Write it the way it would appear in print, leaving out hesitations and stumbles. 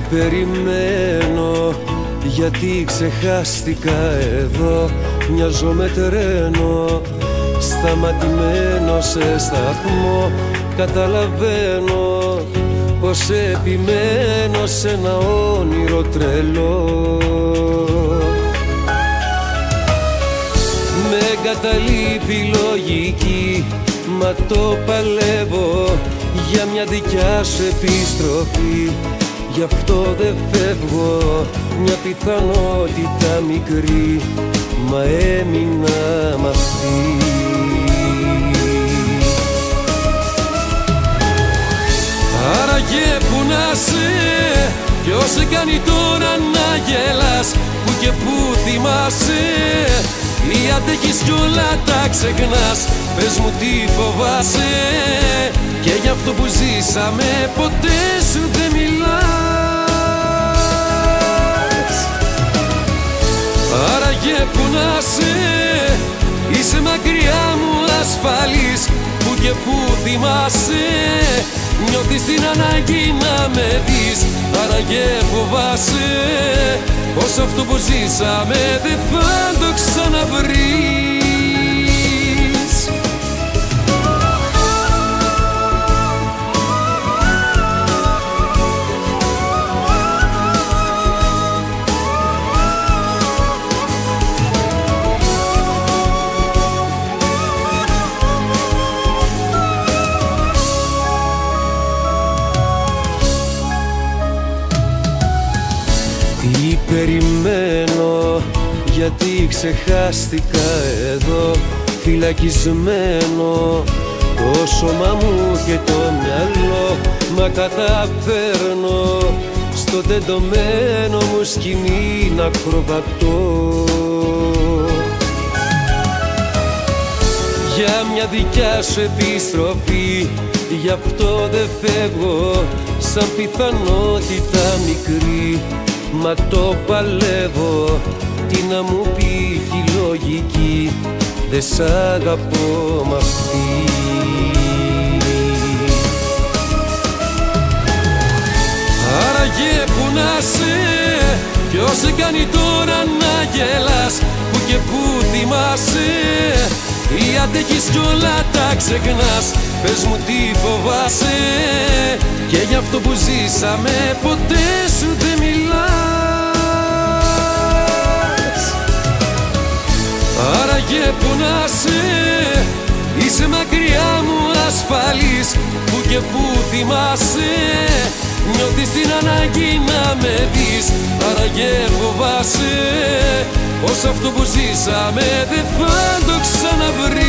περιμένω, γιατί ξεχάστηκα εδώ. Μοιάζω με τρένο, σταματημένο σε σταθμό. Καταλαβαίνω πως επιμένω σε ένα όνειρο τρελό. Με εγκαταλείπει η λογική, μα το παλεύω για μια δικιά σου επιστροφή. Γι' αυτό δεν φεύγω, μια πιθανότητα μικρή, μα έμεινα μ' αυτή. Άραγε που να σε, ποιος σε κάνει τώρα να γελάς, που και που θυμάσαι, ή αντέχεις κι όλα τα ξεχνάς. Πες μου τι φοβάσαι, και γι' αυτό που ζήσαμε ποτέ σου δεν μιλάς. Άραγε που να σε, είσαι μακριά μου ασφαλής, που και που θυμάσαι, νιώθεις την ανάγκη να με δεις. Άραγε φοβάσαι πως αυτό που ζήσαμε δεν θα το ξαναβρεις. Τι περιμένω, γιατί ξεχάστηκα εδώ. Φυλακισμένο το σώμα μου και το μυαλό, μα καταφέρνω στο τεντωμένο μου σκηνή να ακροβατώ. Για μια δικιά σου επιστροφή, γι' αυτό δεν φεύγω, σαν πιθανότητα μικρή, μα το παλεύω. Τι να μου πει η λογική, δεν σ' αγαπώ μ' αυτή. Άραγε που να σε, ποιος σε κάνει τώρα να γελάς, που και που θυμάσαι, ή αντέχεις κι όλα τα ξεχνάς. Πες μου τι φοβάσαι, και γι' αυτό που ζήσαμε ποτέ σου δεν μιλάς. Άραγε που να σε, είσαι μακριά μου ασφαλής, που και που θυμάσαι, νιώθεις την ανάγκη να με δεις. Άραγε φοβάσαι πως αυτό που ζήσαμε δεν θα το ξαναβρεις.